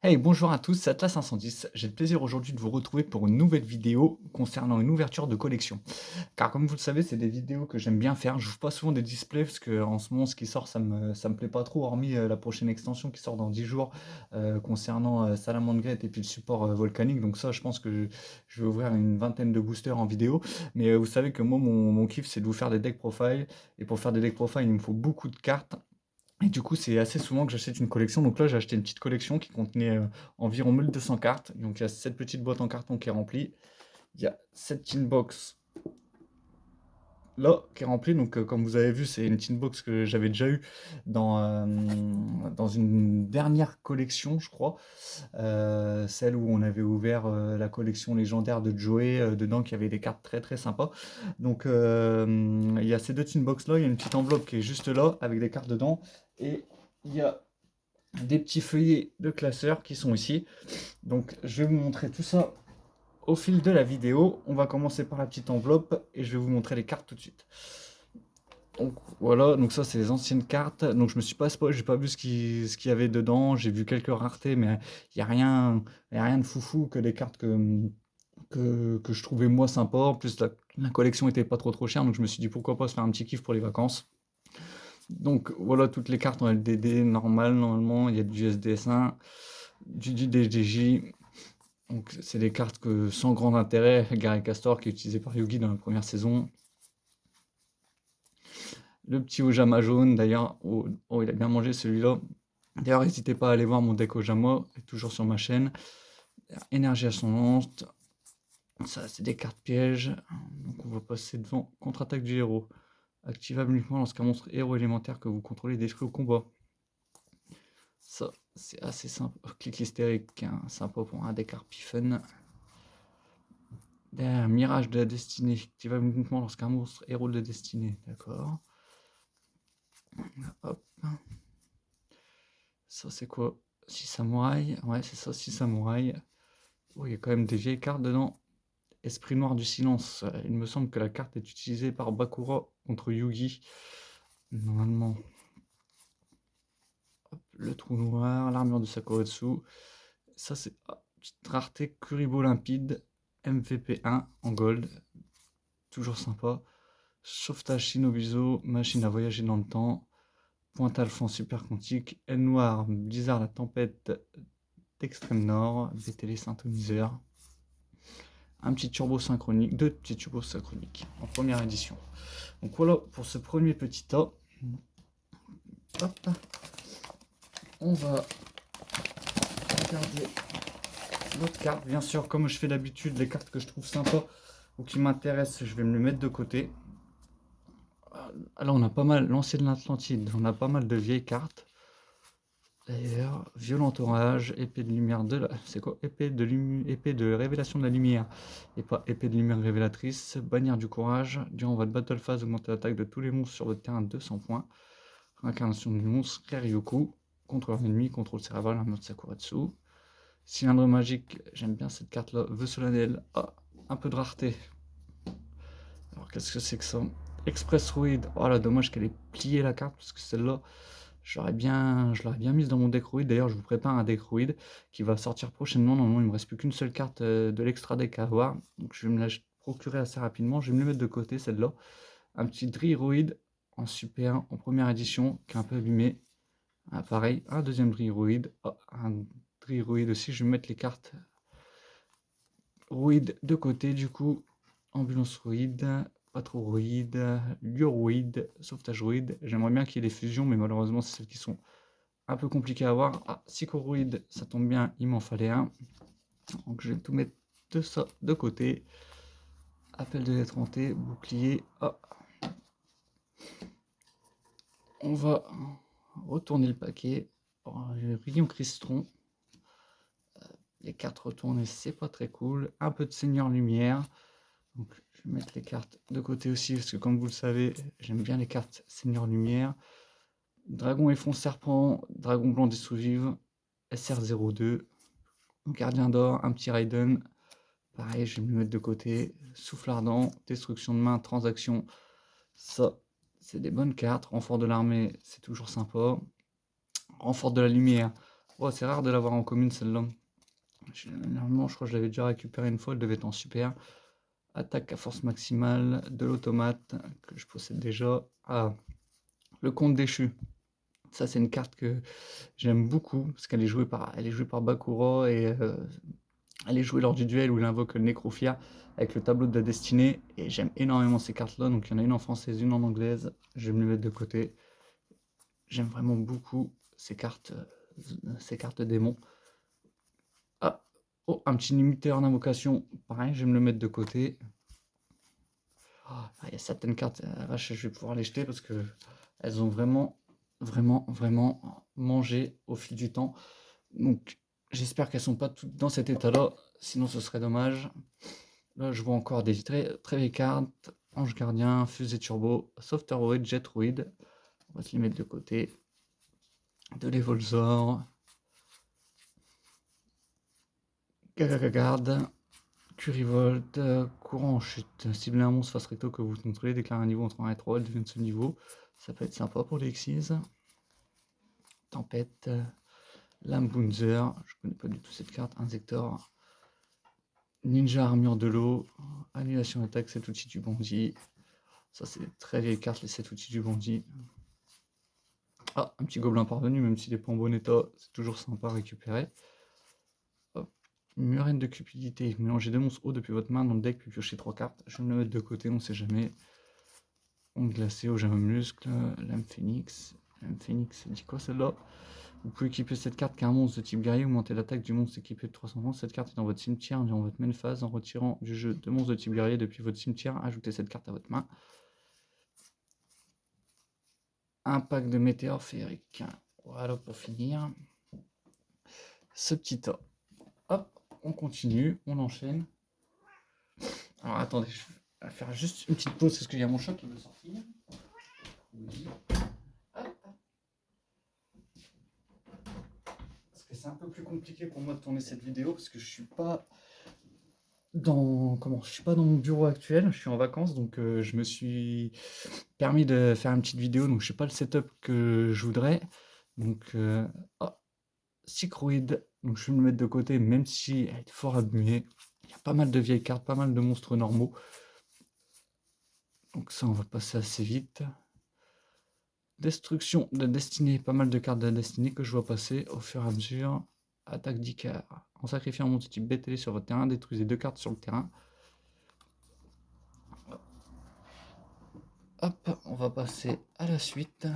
Hey, bonjour à tous, c'est Atlas 510. J'ai le plaisir aujourd'hui de vous retrouver pour une nouvelle vidéo concernant une ouverture de collection. Car comme vous le savez, c'est des vidéos que j'aime bien faire. Je n'ouvre pas souvent des displays parce que en ce moment, ce qui sort, ça me plaît pas trop, hormis la prochaine extension qui sort dans 10 jours concernant Salamandre Gate et puis le support volcanique. Donc ça, je pense que je vais ouvrir une vingtaine de boosters en vidéo. Mais vous savez que moi, mon kiff, c'est de vous faire des deck profile. Et pour faire des deck profile, il me faut beaucoup de cartes. Et du coup, c'est assez souvent que j'achète une collection. Donc là, j'ai acheté une petite collection qui contenait environ 1200 cartes. Donc il y a cette petite boîte en carton qui est remplie. Il y a cette tin box là qui est remplie. Donc comme vous avez vu, c'est une tin box que j'avais déjà eu dans une dernière collection, je crois. Celle où on avait ouvert la collection légendaire de Joey. Dedans, qui avait des cartes très très sympas. Donc il y a ces deux tin box là. Il y a une petite enveloppe qui est juste là avec des cartes dedans. Et il y a des petits feuillets de classeurs qui sont ici. Donc je vais vous montrer tout ça au fil de la vidéo. On va commencer par la petite enveloppe et je vais vous montrer les cartes tout de suite. Donc voilà, donc ça c'est les anciennes cartes. Donc je me suis pas spoil, j'ai pas vu ce qu'il y avait dedans. J'ai vu quelques raretés, mais il y a rien de foufou que des cartes que je trouvais moi sympa. En plus la collection était pas trop chère, donc je me suis dit pourquoi pas se faire un petit kiff pour les vacances. Donc voilà, toutes les cartes en LDD normales, normalement, il y a du SDS1, du DDJ. Donc c'est des cartes que sans grand intérêt. Gary Castor qui est utilisé par Yugi dans la première saison. Le petit Ojama jaune, d'ailleurs, oh, il a bien mangé celui-là. D'ailleurs, n'hésitez pas à aller voir mon deck Ojama, est toujours sur ma chaîne. Énergie ascendante, ça c'est des cartes pièges. Donc on va passer devant. Contre-attaque du héros. Activable uniquement lorsqu'un monstre héros élémentaire que vous contrôlez est détruit au combat. Ça, c'est assez simple. Clic hystérique, hein, sympa pour un deck Arpifun. Derrière, Mirage de la Destinée, activable uniquement lorsqu'un monstre héros de destinée. D'accord. Hop. Ça, c'est quoi? 6 samouraïs. Ouais, c'est ça, 6 samouraïs. Oh, il y a quand même des vieilles cartes dedans. Esprit noir du silence. Il me semble que la carte est utilisée par Bakura contre Yugi. Normalement. Hop, le trou noir, l'armure de Sakuretsu. Ça, c'est petite rareté Kuribo limpide. MVP1 en gold. Toujours sympa. Sauvetage Shinobizo. Machine à voyager dans le temps. Pointe Alphon super quantique. Aile noire. Blizzard la tempête d'extrême nord. Des télésyntoniseurs. Un petit turbo synchronique, deux petits turbos synchroniques en première édition. Donc voilà pour ce premier petit tas. Hop. On va regarder l'autre carte. Bien sûr, comme je fais d'habitude, les cartes que je trouve sympas ou qui m'intéressent, je vais me les mettre de côté. Alors on a pas mal, l'ancienne Atlantide, on a pas mal de vieilles cartes. D'ailleurs, violent orage, épée de lumière de la... C'est quoi? Épée de révélation de la lumière. Et pas épée de lumière révélatrice. Bannière du courage. Durant votre battle phase, augmentez l'attaque de tous les monstres sur votre terrain de 200 points. Incarnation du monstre, Ryoku. Contrôleur ennemi, contrôle cérébral, armure de Sakuratsu. Cylindre magique, j'aime bien cette carte-là. Vœu solennel. Ah, un peu de rareté. Alors qu'est-ce que c'est que ça? Express Ruid. Oh là, dommage qu'elle ait plié la carte, parce que celle-là, je l'aurais bien mise dans mon deck Ruid. D'ailleurs, je vous prépare un deck Ruid qui va sortir prochainement. Normalement, il me reste plus qu'une seule carte de l'extra deck à avoir. Donc je vais me la procurer assez rapidement. Je vais me le mettre de côté, celle-là. Un petit Druid en super en première édition, qui est un peu abîmé. Ah, pareil, un deuxième Druid. Oh, un Druid aussi. Je vais mettre les cartes Ruid de côté, du coup. Ambulance Ruid. Patrouille, Luroid, Sauvetage Ruid. J'aimerais bien qu'il y ait des fusions, mais malheureusement, c'est celles qui sont un peu compliquées à avoir. Ah, Psychoroid, ça tombe bien, il m'en fallait un. Donc je vais tout mettre de ça de côté. Appel de lettre hantée, bouclier. Ah. On va retourner le paquet. Oh, Rayon Cristron. Les cartes retournées, c'est pas très cool. Un peu de Seigneur Lumière. Donc, je vais mettre les cartes de côté aussi, parce que comme vous le savez, j'aime bien les cartes Seigneur Lumière. Dragon Effron Serpent, Dragon Blanc Destructive, SR02, Gardien d'Or, un petit Raiden. Pareil, je vais me le mettre de côté. Souffle Ardent, Destruction de main, Transaction. Ça, c'est des bonnes cartes. Renfort de l'armée, c'est toujours sympa. Renfort de la lumière, Oh, c'est rare de l'avoir en commune celle-là. Normalement, je crois que je l'avais déjà récupéré une fois, elle devait être en super. Attaque à force maximale, de l'automate, que je possède déjà. Ah, le comte déchu. Ça, c'est une carte que j'aime beaucoup, parce qu'elle elle est jouée par Bakura, et elle est jouée lors du duel où il invoque le Nécrophia avec le tableau de la destinée, et j'aime énormément ces cartes-là, donc il y en a une en française, une en anglaise, je vais me les mettre de côté. J'aime vraiment beaucoup ces cartes démons. Ah, oh, un petit limiteur d'invocation, pareil, je vais me le mettre de côté. Ah, il y a certaines cartes, vache, je vais pouvoir les jeter parce que elles ont vraiment mangé au fil du temps. Donc j'espère qu'elles sont pas toutes dans cet état-là, sinon ce serait dommage. Là, je vois encore des très vieilles cartes. Ange Gardien, Fusée Turbo, Softeroid, Jetroid. On va se les mettre de côté. De l'Evolzor. Gagagarde. Curivolt. Courant en chute. Ciblez un monstre face recto que vous contrôlez. Déclare un niveau entre 1 et 3. Elle devient de ce niveau. Ça peut être sympa pour les Xyz. Tempête. Lambunzer. Je connais pas du tout cette carte. Insector. Ninja Armure de l'eau. Annulation d'attaque, 7 outils du bandit. Ça, c'est des très vieilles cartes, les 7 outils du bandit. Ah, un petit gobelin parvenu, même s'il n'est pas en bon état, c'est toujours sympa à récupérer. Hop. Murène de cupidité. Mélangez 2 monstres hauts depuis votre main dans le deck, puis piochez 3 cartes. Je vais me le mettre de côté, on ne sait jamais. Onde glacée, au jamais muscle. Lame phénix. Lame phénix, ça dit quoi celle-là? Vous pouvez équiper cette carte qu'un monstre de type guerrier, augmenter l'attaque du monstre équipé de 300 points. Cette carte est dans votre cimetière durant votre main phase. En retirant du jeu 2 monstres de type guerrier depuis votre cimetière, ajoutez cette carte à votre main. Un pack de météores féeriques. Voilà pour finir. Ce petit tas. Hop, on continue, on enchaîne. Alors attendez, je vais faire juste une petite pause parce qu'il y a mon chat qui veut sortir. Parce que c'est un peu plus compliqué pour moi de tourner cette vidéo parce que je suis pas je suis pas dans mon bureau actuel, je suis en vacances, donc je me suis permis de faire une petite vidéo, donc je sais pas le setup que je voudrais. Donc oh, Cycroïde, donc je vais me le mettre de côté, même si elle est fort abîmée. Il y a pas mal de vieilles cartes, pas mal de monstres normaux. Donc ça, on va passer assez vite. Destruction de destinée, pas mal de cartes de destinée que je vois passer au fur et à mesure. Attaque d'Icar. En sacrifiant un monstre type BTL sur votre terrain, détruisez 2 cartes sur le terrain. Hop, on va passer à la suite.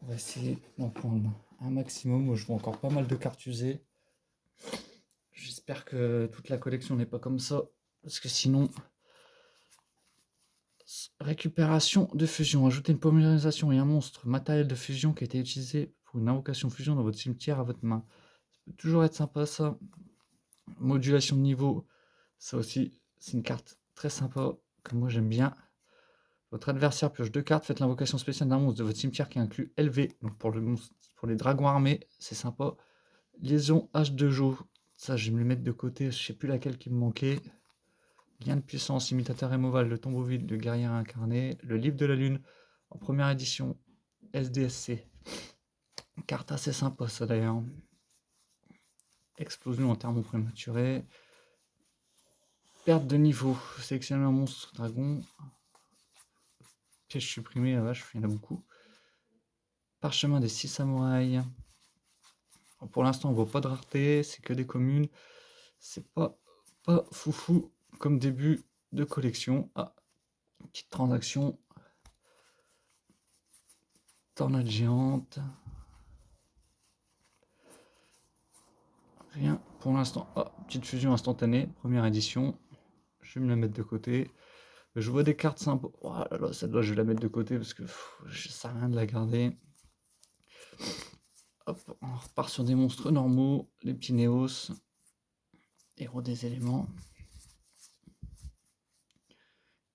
On va essayer d'en prendre un maximum. Moi, je vois encore pas mal de cartes usées. J'espère que toute la collection n'est pas comme ça, parce que sinon... Récupération de fusion. Ajoutez une polymérisation et un monstre matériel de fusion qui a été utilisé pour une invocation fusion dans votre cimetière à votre main. Ça peut toujours être sympa ça. Modulation de niveau. Ça aussi, c'est une carte très sympa que moi j'aime bien. Votre adversaire pioche 2 cartes. Faites l'invocation spéciale d'un monstre de votre cimetière qui inclut LV. Donc pour les dragons armés, c'est sympa. Liaison H2Jo. Ça, je vais me le mettre de côté. Je sais plus laquelle qui me manquait. Lien de puissance, imitateur émoval, le tombeau vide, le guerrier incarné, le livre de la lune, en première édition, SDSC. Carte assez sympa ça d'ailleurs. Explosion en thermo prématuré. Perte de niveau, sélectionnez un monstre dragon. Piège supprimé, la vache, il y en a beaucoup. Parchemin des 6 samouraïs. Alors, pour l'instant on voit pas de rareté, c'est que des communes. C'est pas foufou comme début de collection. Ah, petite transaction. Tornade géante. Rien pour l'instant. Oh, petite fusion instantanée, première édition. Je vais me la mettre de côté. Je vois des cartes sympas. Oh là là, celle-là, je vais la mettre de côté parce que ça sert à rien de la garder. Hop, on repart sur des monstres normaux, les petits Néos. Héros des éléments.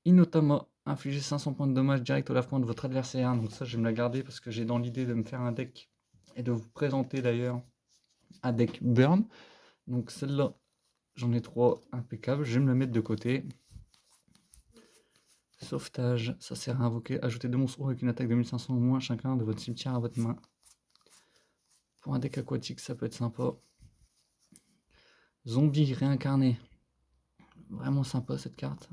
Inotama, infligez 500 points de dommage direct au lave-point de votre adversaire. Donc ça, je vais me la garder parce que j'ai dans l'idée de me faire un deck et de vous présenter d'ailleurs un deck burn. Donc celle-là, j'en ai 3 impeccables. Je vais me la mettre de côté. Sauvetage, ça sert à invoquer. Ajoutez 2 monstres avec une attaque de 1500 ou moins chacun de votre cimetière à votre main. Pour un deck aquatique, ça peut être sympa. Zombie réincarné. Vraiment sympa cette carte.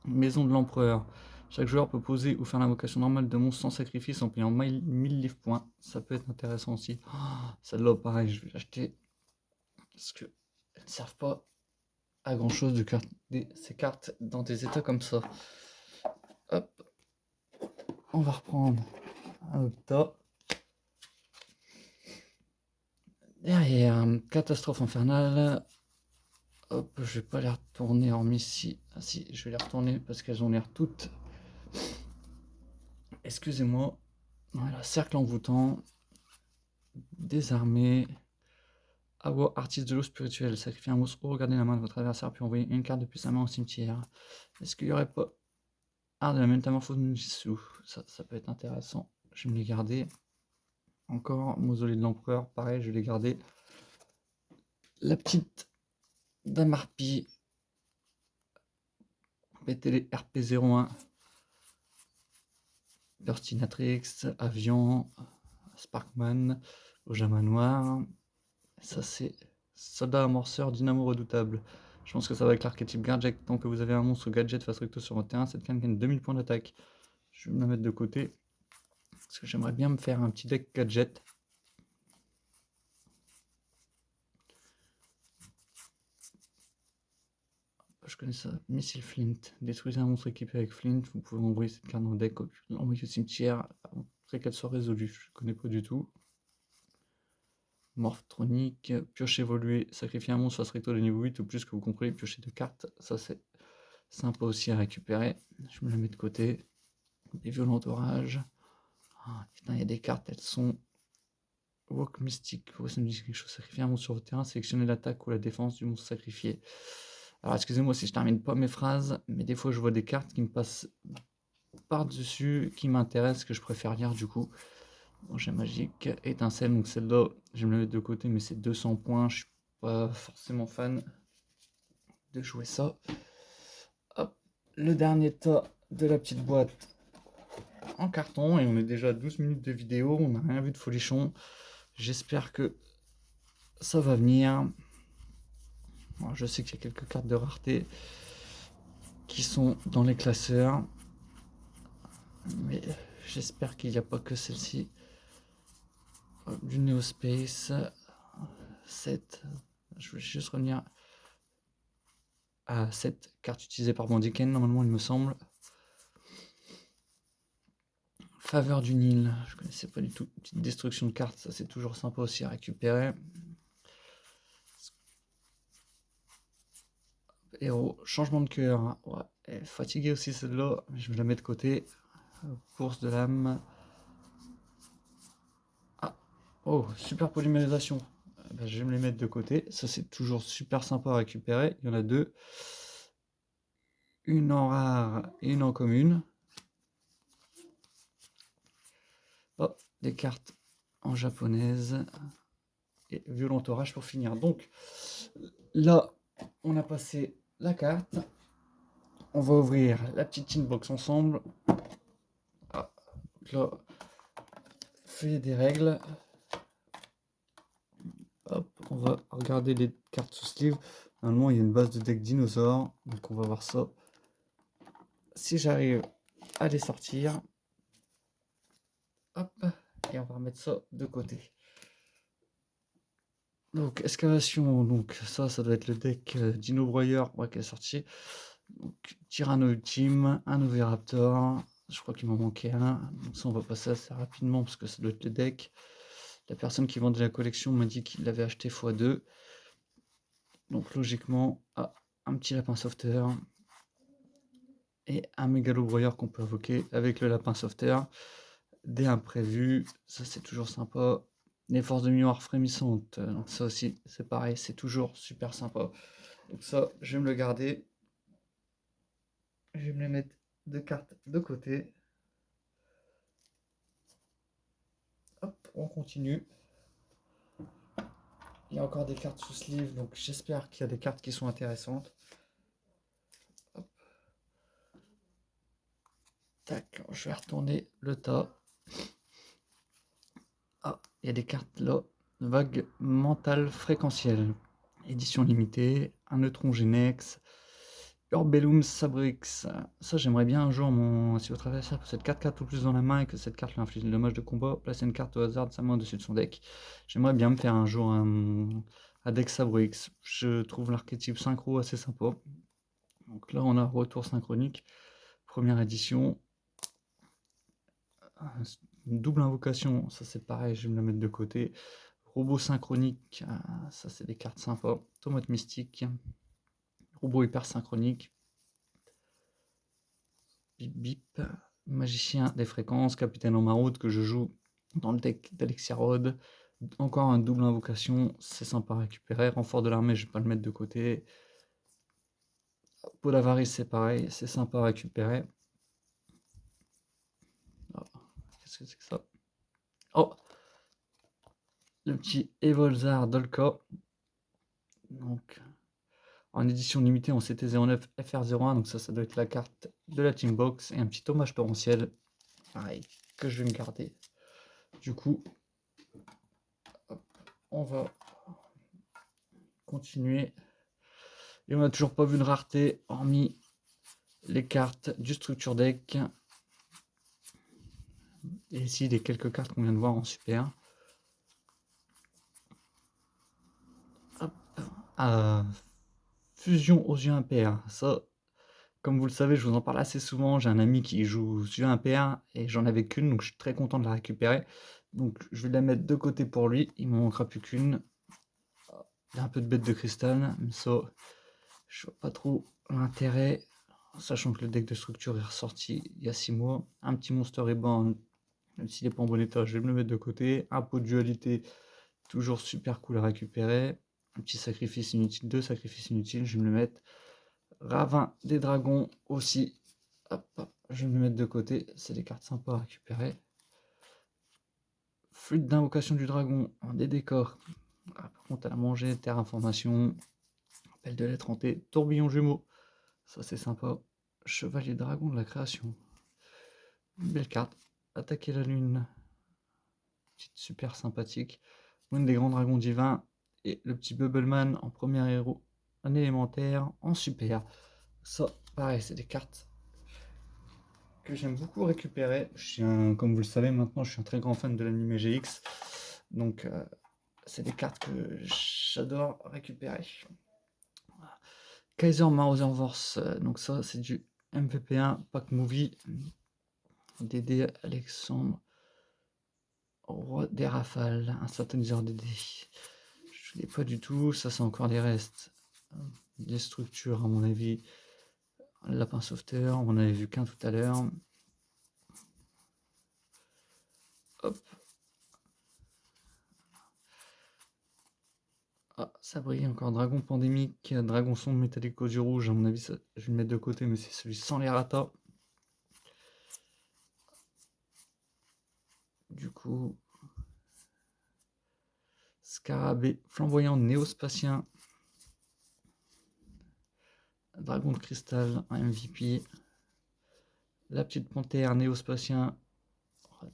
Maison de l'empereur. Chaque joueur peut poser ou faire l'invocation normale de monstres sans sacrifice en payant 1000 livres points. Ça peut être intéressant aussi. Oh, celle-là, pareil, je vais l'acheter. Parce qu'elles ne servent pas à grand chose de garder ces cartes dans des états comme ça. Hop. On va reprendre un autre tas. Derrière, catastrophe infernale. Hop, je vais pas les retourner hormis si. Ah si, je vais les retourner parce qu'elles ont l'air toutes. Excusez-moi. Voilà, cercle envoûtant. Désarmé. Awa, artiste de l'eau spirituelle. Sacrifiez un monstre ou regardez la main de votre adversaire puis envoyez une carte depuis sa main au cimetière. Est-ce qu'il y aurait pas art de la métamorphose Nujitsu? Ça peut être intéressant. Je vais me les garder. Encore, mausolée de l'empereur, pareil, je vais les garder. La petite Dame Harpie. Mettez les RP01. Burstinatrix, Avion, Sparkman, Ojama Noir. Ça, c'est Soldat Amorceur, Dynamo Redoutable. Je pense que ça va avec l'archétype Gadget. Tant que vous avez un monstre gadget face recto sur un terrain, cette carte gagne 2000 points d'attaque. Je vais me la mettre de côté. Parce que j'aimerais bien me faire un petit deck gadget. Je connais ça. Missile Flint. Détruisez un monstre équipé avec Flint. Vous pouvez envoyer cette carte dans le deck, l'envoyer au cimetière après qu'elle soit résolue. Je ne connais pas du tout. Morphtronique, pioche évoluée, sacrifier un monstre face recto de niveau 8 ou plus que vous comprenez, piocher 2 cartes. Ça, c'est sympa aussi à récupérer. Je me la mets de côté. Des violents orages. Ah, putain, il y a des cartes, elles sont. Walk Mystique. Pourquoi ça me dit quelque chose? Sacrifier un monstre sur votre terrain, sélectionnez l'attaque ou la défense du monstre sacrifié. Alors, excusez-moi si je termine pas mes phrases, mais des fois, je vois des cartes qui me passent par-dessus, qui m'intéressent, que je préfère lire du coup. J'ai magique, étincelle, donc celle-là, je vais me la mettre de côté, mais c'est 200 points. Je suis pas forcément fan de jouer ça. Hop, le dernier tas de la petite boîte en carton, et on est déjà à 12 minutes de vidéo, on n'a rien vu de folichon. J'espère que ça va venir. Alors, je sais qu'il y a quelques cartes de rareté qui sont dans les classeurs, mais j'espère qu'il n'y a pas que celle-ci. Du Neospace 7. Je vais juste revenir à cette carte utilisée par Bandiken, normalement il me semble. Faveur du Nil, je connaissais pas du tout. Petite destruction de cartes, ça c'est toujours sympa aussi à récupérer. Héros, changement de cœur. Ouais, elle est fatiguée aussi celle-là, je vais la mettre de côté. Course de l'âme. Ah, oh, super polymérisation. Ben, je vais me les mettre de côté. Ça c'est toujours super sympa à récupérer. Il y en a deux. Une en rare et une en commune. Oh, des cartes en japonaise. Et violent orage pour finir. Donc là, on a passé la carte. On va ouvrir la petite inbox ensemble. Ah, là, feuille des règles. Hop, on va regarder les cartes sous sleeve. Normalement, il y a une base de deck dinosaure. Donc on va voir ça. Si j'arrive à les sortir. Hop, et on va remettre ça de côté. Donc, excavation, donc ça doit être le deck Dino Broyeur qui est sorti. Donc, Tyranno Ultime, un Oviraptor, je crois qu'il m'en manquait un. Donc ça, on va passer assez rapidement parce que ça doit être le deck. La personne qui vendait la collection m'a dit qu'il l'avait acheté x2. Donc logiquement, un petit lapin sauveteur et un mégalo broyeur qu'on peut invoquer avec le lapin sauveteur. Des imprévus, ça c'est toujours sympa. Les forces de mémoire frémissantes, donc ça aussi c'est pareil, c'est toujours super sympa. Donc ça, je vais me le garder. Je vais me les mettre deux cartes de côté. Hop, on continue. Il y a encore des cartes sous sleeve, donc j'espère qu'il y a des cartes qui sont intéressantes. Hop. Tac, je vais retourner le tas. Ah, il y a des cartes là. Vague mentale fréquentielle. Édition limitée. Un neutron Genex. Urbellum Sabrix. Ça, j'aimerais bien un jour, si votre adversaire possède 4 cartes ou plus dans la main et que cette carte lui inflige des dommages de combat, placez une carte au hasard de sa main au-dessus de son deck. J'aimerais bien me faire un jour un deck Sabrix. Je trouve l'archétype synchro assez sympa. Donc là, on a Retour Synchronique. Première édition. Une double invocation, ça c'est pareil, je vais me la mettre de côté. Robot synchronique, ça c'est des cartes sympas. Tomate mystique. Robot hyper synchronique. Bip bip. Magicien des fréquences, capitaine en maraude que je joue dans le deck d'Alexia Rod. Encore un double invocation, c'est sympa à récupérer. Renfort de l'armée, je vais pas le mettre de côté. Peau d'avarice, c'est pareil, c'est sympa à récupérer. Oh, qu'est-ce que c'est que ça? Oh, le petit Evolzar Dolka. Donc, en édition limitée en CT09 FR01, donc ça doit être la carte de la Teambox, et un petit hommage torrentiel, pareil, que je vais me garder. Du coup, hop, on va continuer. Et on n'a toujours pas vu de rareté, hormis les cartes du Structure Deck. Et ici, les quelques cartes qu'on vient de voir en super. Hop. Fusion aux yeux impairs. Ça, comme vous le savez, je vous en parle assez souvent. J'ai un ami qui joue yeux impairs et j'en avais qu'une, donc je suis très content de la récupérer. Donc je vais la mettre de côté pour lui. Il ne me manquera plus qu'une. Il y a un peu de bête de cristal, mais ça, je vois pas trop l'intérêt. Sachant que le deck de structure est ressorti il y a 6 mois. Un petit Monster Reborn, même s'il n'est pas en bon état, je vais me le mettre de côté. Un pot de dualité, toujours super cool à récupérer. Un petit sacrifice inutile, 2 sacrifices inutiles, je vais me le mettre. Ravin des dragons aussi. Hop, hop, je vais me le mettre de côté. C'est des cartes sympas à récupérer. Flûte d'invocation du dragon en des décors. Ah, par contre, elle a mangé terre information. Appel de lettre hantée. Tourbillon jumeau. Ça, c'est sympa. Chevalier dragon de la création. Une belle carte. Attaquer la lune. Petite super sympathique. Une des grands dragons divins. Et le petit Bubbleman en premier héros. Un élémentaire en super. Ça, pareil, c'est des cartes que j'aime beaucoup récupérer. Comme vous le savez maintenant, je suis un très grand fan de l'anime GX. Donc, c'est des cartes que j'adore récupérer. Kaiser Mauserverse, donc ça c'est du MVP1 Pack Movie. Dédé Alexandre, Roi des Rafales, un sataniseur Dédé. Je ne l'ai pas du tout, ça c'est encore des restes. Des structures à mon avis. Lapin sauveteur, on en avait vu qu'un tout à l'heure. Hop. Ah, ça brille encore. Dragon pandémique, dragon sombre métallique aux yeux rouges. À mon avis, ça, je vais le mettre de côté, mais c'est celui sans les ratas. Du coup, Scarabée flamboyant néospatien. Dragon de cristal, un MVP. La petite panthère néospatien,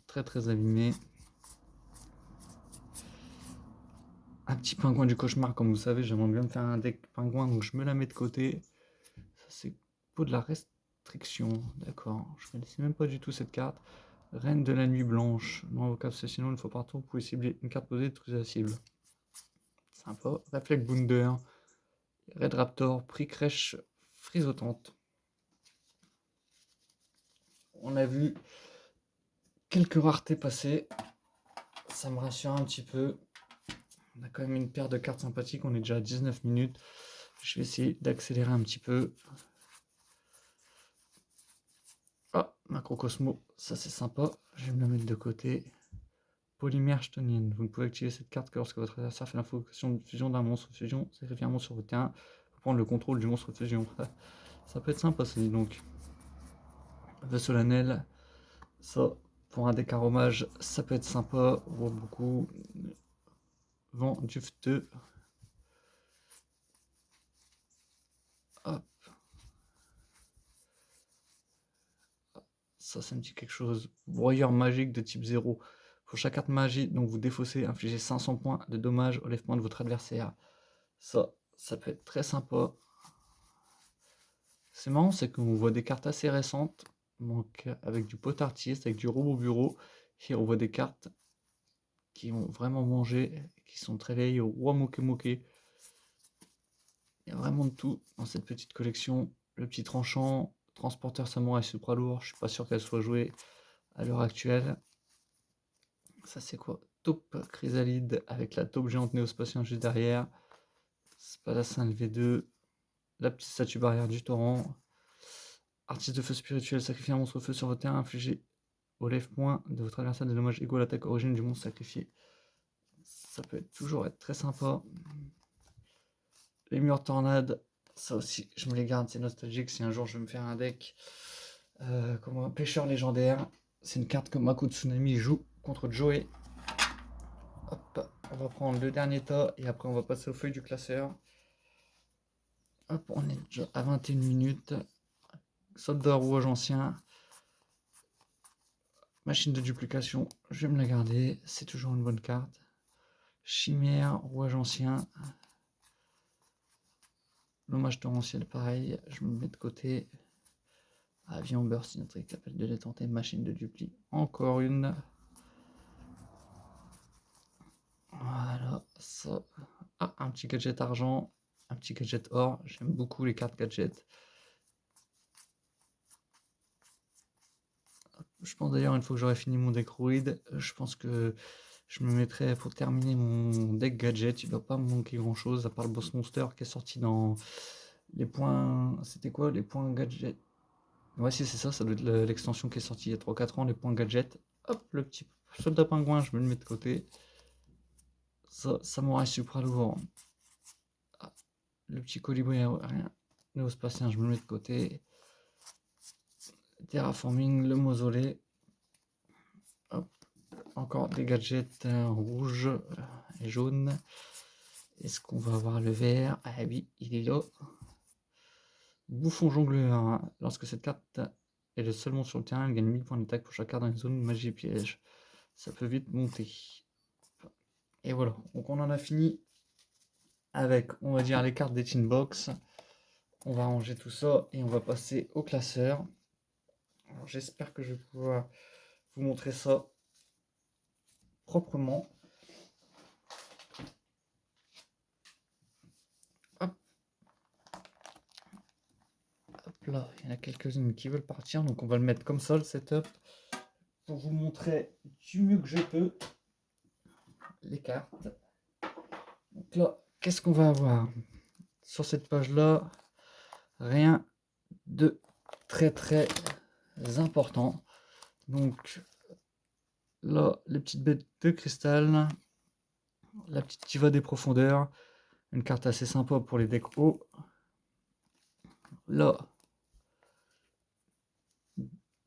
très très abîmé. Un petit pingouin du cauchemar, comme vous savez, j'aimerais bien me faire un deck pingouin, donc je me la mets de côté. Ça c'est peau de la restriction, d'accord. Je ne connaissais même pas du tout cette carte. Reine de la nuit blanche, non invocable, sinon une fois par tour, vous pouvez cibler une carte posée, détruire la cible. Sympa. Reflex Bounder, Red Raptor, Prix Crèche frisotante. On a vu quelques raretés passer, ça me rassure un petit peu. On a quand même une paire de cartes sympathiques, on est déjà à 19 minutes. Je vais essayer d'accélérer un petit peu. Ah, Macrocosmo, ça c'est sympa. Je vais me la mettre de côté. Polymère Chtonienne. Vous ne pouvez activer cette carte que lorsque votre adversaire fait l'invocation de fusion d'un monstre de fusion. Sacrifiez un monstre sur votre terrain pour prendre le contrôle du monstre de fusion. Ça peut être sympa, ça dit donc. Vœu solennel. Ça, pour un deck aromage, ça peut être sympa. On voit beaucoup. Vent dufteux. Hop. Ça me dit quelque chose. Broyeur magique de type 0. Pour chaque carte magie, donc vous défaussez, infligez 500 points de dommages au life point de votre adversaire. Ça peut être très sympa. C'est marrant, c'est qu'on voit des cartes assez récentes, donc avec du pot artiste, avec du robot bureau, et on voit des cartes qui ont vraiment mangé, qui sont très vieilles, au roi moke moke. Il y a vraiment de tout dans cette petite collection. Le petit tranchant, transporteur samouraï supra lourd, je suis pas sûr qu'elle soit jouée à l'heure actuelle. Ça c'est quoi? Taupe chrysalide avec la taupe géante néospatien juste derrière. Spadassin LV2. La petite statue barrière du torrent. Artiste de feu spirituel, sacrifiez un monstre feu sur votre terrain, infligez au life point de votre adversaire des dommages égaux à l'attaque origine du monstre sacrifié. Ça peut toujours être très sympa. Les murs tornades, ça aussi, je me les garde, c'est nostalgique. Si un jour je vais me faire un deck comme un pêcheur légendaire, c'est une carte que Mako Tsunami joue contre Joey. Hop, on va prendre le dernier tas et après on va passer aux feuilles du classeur. Hop, on est déjà à 21 minutes. Soldat rouage ancien. Machine de duplication, je vais me la garder, c'est toujours une bonne carte. Chimère, rouage ancien. L'hommage torrentiel, pareil, je me le mets de côté. Avion beurre symétrique, appel de détenter, machine de dupli, encore une. Voilà, ça. Ah, un petit gadget argent, un petit gadget or, j'aime beaucoup les cartes gadgets. Je pense d'ailleurs, une fois que j'aurai fini mon deck Ruid, je pense que je me mettrai pour terminer mon deck gadget. Il ne doit pas me manquer grand chose, à part le boss monster qui est sorti dans les points. C'était quoi les points gadget? Ouais, si c'est ça, ça doit être l'extension qui est sortie il y a 3-4 ans, les points gadget. Hop, le petit soldat pingouin, je me le mets de côté. Ça, samouraï supra lourd. Ah, le petit colibri aérien néospatien, je me le mets de côté. Terraforming, le mausolée. Hop, encore des gadgets rouges et jaunes. Est-ce qu'on va avoir le vert? Ah oui, il est là. Bouffon jongleur. Lorsque cette carte est le seul monstre sur le terrain, elle gagne 1000 points d'attaque pour chaque carte dans une zone magie et piège. Ça peut vite monter. Et voilà, donc on en a fini avec, on va dire, les cartes des Tin Box. On va ranger tout ça et on va passer au classeur. J'espère que je vais pouvoir vous montrer ça proprement. Hop. Hop là, il y en a quelques-unes qui veulent partir, donc on va le mettre comme ça, le setup, pour vous montrer du mieux que je peux les cartes. Donc là, qu'est-ce qu'on va avoir sur cette page-là? Rien de très important. Donc là, les petites bêtes de cristal, la petite Tiva des profondeurs, une carte assez sympa pour les decks hauts. Là,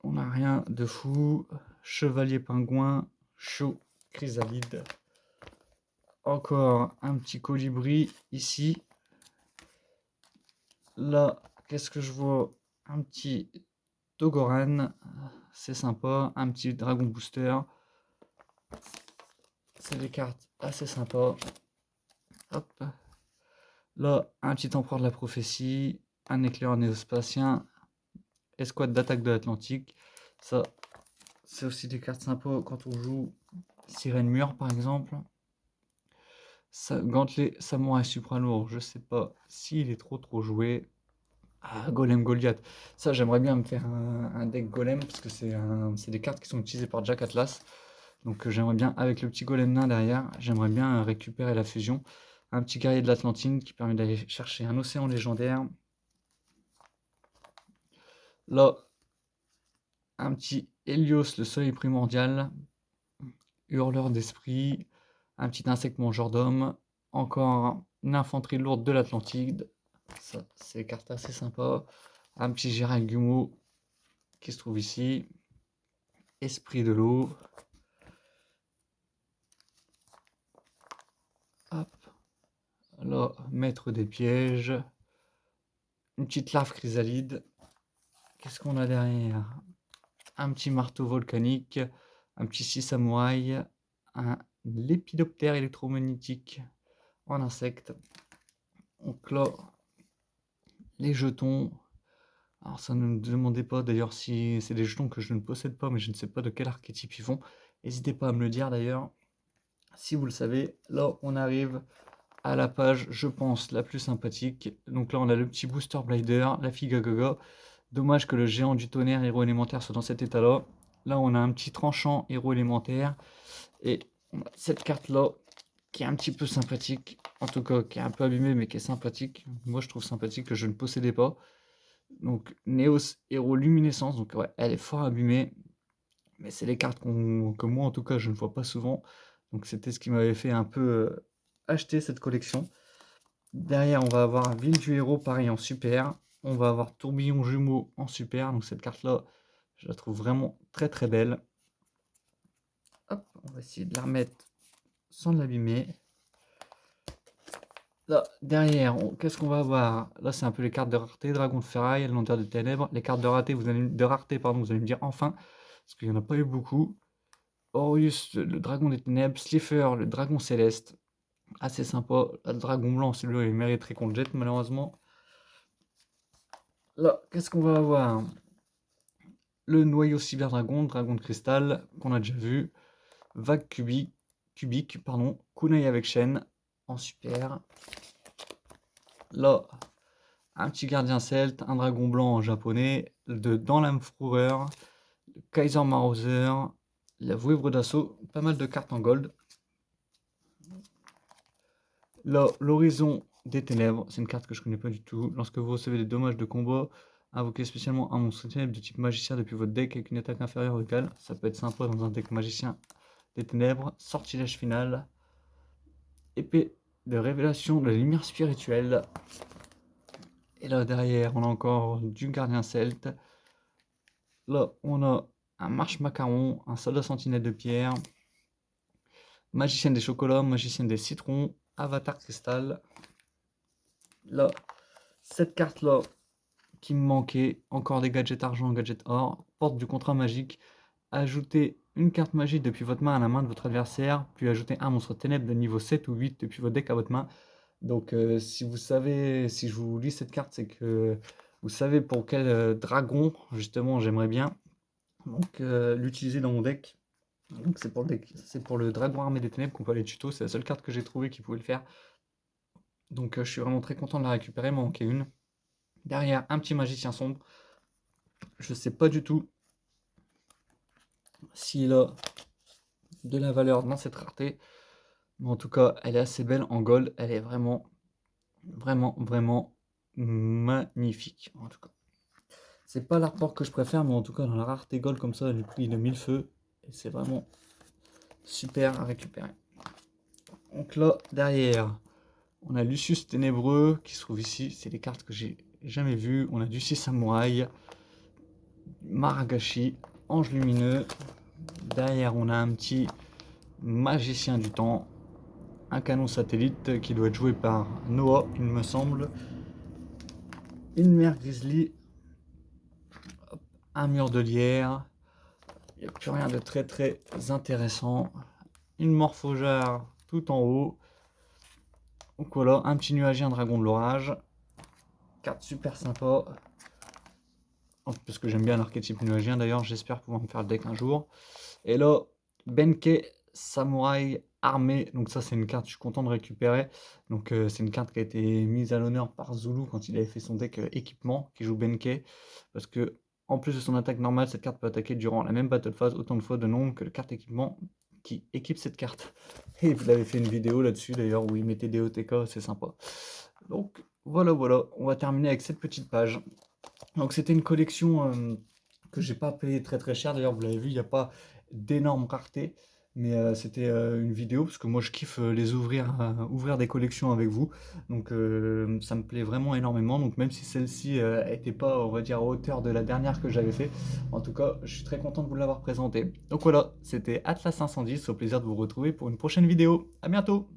on n'a rien de fou. Chevalier pingouin, chaud, chrysalide. Encore un petit colibri ici. Là, qu'est-ce que je vois? Un petit Dogoran, c'est sympa. Un petit dragon booster. C'est des cartes assez sympas. Hop. Là, un petit empereur de la prophétie, un éclaireur néospatien, escouade d'attaque de l'Atlantique. Ça, c'est aussi des cartes sympas quand on joue Sirène Mur par exemple. Gantelet Samouraï Supra lourd, je sais pas s'il est trop joué. Ah, Golem Goliath. Ça, j'aimerais bien me faire un deck Golem parce que c'est des cartes qui sont utilisées par Jack Atlas. Donc j'aimerais bien, avec le petit Golem nain derrière, j'aimerais bien récupérer la fusion. Un petit guerrier de l'Atlantide qui permet d'aller chercher un océan légendaire. Là, un petit Hélios, le soleil primordial. Hurleur d'esprit. Un petit insecte mangeur d'hommes. Encore une infanterie lourde de l'Atlantide. Ça, c'est des cartes assez sympas. Un petit Gérald Gumeau qui se trouve ici. Esprit de l'eau. Hop. Là, maître des pièges. Une petite larve chrysalide. Qu'est-ce qu'on a derrière? Un petit marteau volcanique. un petit 6 samouraï, un lépidoptère électromagnétique en insecte. Donc là, les jetons. Alors ça ne me demandez pas d'ailleurs si c'est des jetons que je ne possède pas, mais je ne sais pas de quel archétype ils font. N'hésitez pas à me le dire d'ailleurs, si vous le savez. Là, on arrive à la page, je pense, la plus sympathique. Donc là, on a le petit Booster Blider, la Figa Gaga. Dommage que le géant du tonnerre héros élémentaire soit dans cet état-là. Là, on a un petit tranchant héros élémentaire. Et on a cette carte-là, qui est un petit peu sympathique. En tout cas, qui est un peu abîmée, mais qui est sympathique. Moi, je trouve sympathique, que je ne possédais pas. Donc, Neos héros luminescence. Donc, ouais, elle est fort abîmée. Mais c'est les cartes que moi, en tout cas, je ne vois pas souvent. Donc, c'était ce qui m'avait fait un peu acheter cette collection. Derrière, on va avoir Ville du Héros, pareil en super. On va avoir Tourbillon Jumeau en super. Donc cette carte-là, je la trouve vraiment très très belle. Hop, on va essayer de la remettre sans l'abîmer. Là, derrière, qu'est-ce qu'on va avoir? Là, c'est un peu les cartes de rareté. Dragon de ferraille, Lenteur de ténèbres. Les cartes de rareté, vous allez me dire enfin, parce qu'il n'y en a pas eu beaucoup. Horus, le dragon des ténèbres. Slifer, le dragon céleste. Assez sympa. Le dragon blanc, celui-là, il mériterait qu'on le jette, malheureusement. Là, qu'est-ce qu'on va avoir? Le noyau cyberdragon, dragon de cristal, qu'on a déjà vu. Vague cubique, pardon. Kunai avec chaîne, en super. Là, un petit gardien celte, un dragon blanc en japonais, dans l'Amfrouer, le Kaiser Marauser, la Vouivre d'assaut, pas mal de cartes en gold. Là, l'horizon des ténèbres, c'est une carte que je connais pas du tout. Lorsque vous recevez des dommages de combat, invoquez spécialement un monstre ténèbre de type magicien depuis votre deck avec une attaque inférieure ou égale. Ça peut être sympa dans un deck magicien des ténèbres. Sortilège final. Épée de révélation de la lumière spirituelle. Et là derrière, on a encore du gardien celte. Là, on a un marche macaron, un soldat sentinelle de pierre, magicienne des chocolats, magicienne des citrons, avatar cristal. Là, cette carte-là qui me manquait, encore des gadgets argent, gadgets or, porte du contrat magique. Ajoutez une carte magique depuis votre main à la main de votre adversaire, puis ajoutez un monstre ténèbres de niveau 7 ou 8 depuis votre deck à votre main. Donc si vous savez, si je vous lis cette carte, c'est que vous savez pour quel dragon, justement, j'aimerais bien donc l'utiliser dans mon deck. Donc c'est pour le dragon armé des ténèbres qu'on peut aller tuto, c'est la seule carte que j'ai trouvée qui pouvait le faire. Donc je suis vraiment très content de la récupérer, il m'en manquait une. Derrière, un petit magicien sombre. Je sais pas du tout s'il a de la valeur dans cette rareté. Mais en tout cas, elle est assez belle en gold. Elle est vraiment, vraiment, vraiment magnifique. En tout cas, c'est pas l'artwork que je préfère, mais en tout cas, dans la rareté gold comme ça, le prix de 1000 feux. Et c'est vraiment super à récupérer. Donc là, derrière, on a Lucius Ténébreux qui se trouve ici. C'est des cartes que j'ai jamais vues. On a du 6 Samouraï, Maragashi, Ange Lumineux. Derrière, on a un petit Magicien du Temps, un canon satellite qui doit être joué par Noah, il me semble, une mère grizzly, un mur de lierre, il n'y a plus rien de très très intéressant, une morphogère tout en haut, donc voilà, un petit nuagien dragon de l'orage, carte super sympa, parce que j'aime bien l'archétype nuagien d'ailleurs, j'espère pouvoir me faire le deck un jour. Et là, Benkei Samouraï armé, donc ça c'est une carte que je suis content de récupérer. Donc c'est une carte qui a été mise à l'honneur par Zulu quand il avait fait son deck équipement qui joue Benkei, parce que en plus de son attaque normale, cette carte peut attaquer durant la même battle phase autant de fois de nombre que le carte équipement qui équipe cette carte. Et vous avez fait une vidéo là-dessus d'ailleurs où il mettait des OTK, c'est sympa. Donc voilà, on va terminer avec cette petite page. Donc c'était une collection que j'ai pas payé très très cher, d'ailleurs vous l'avez vu, il n'y a pas d'énormes raretés, mais c'était une vidéo parce que moi je kiffe les ouvrir des collections avec vous, donc ça me plaît vraiment énormément. Donc même si celle-ci n'était pas, on va dire, à hauteur de la dernière que j'avais fait, en tout cas je suis très content de vous l'avoir présenté. Donc voilà, c'était Atlas 510, au plaisir de vous retrouver pour une prochaine vidéo. À bientôt.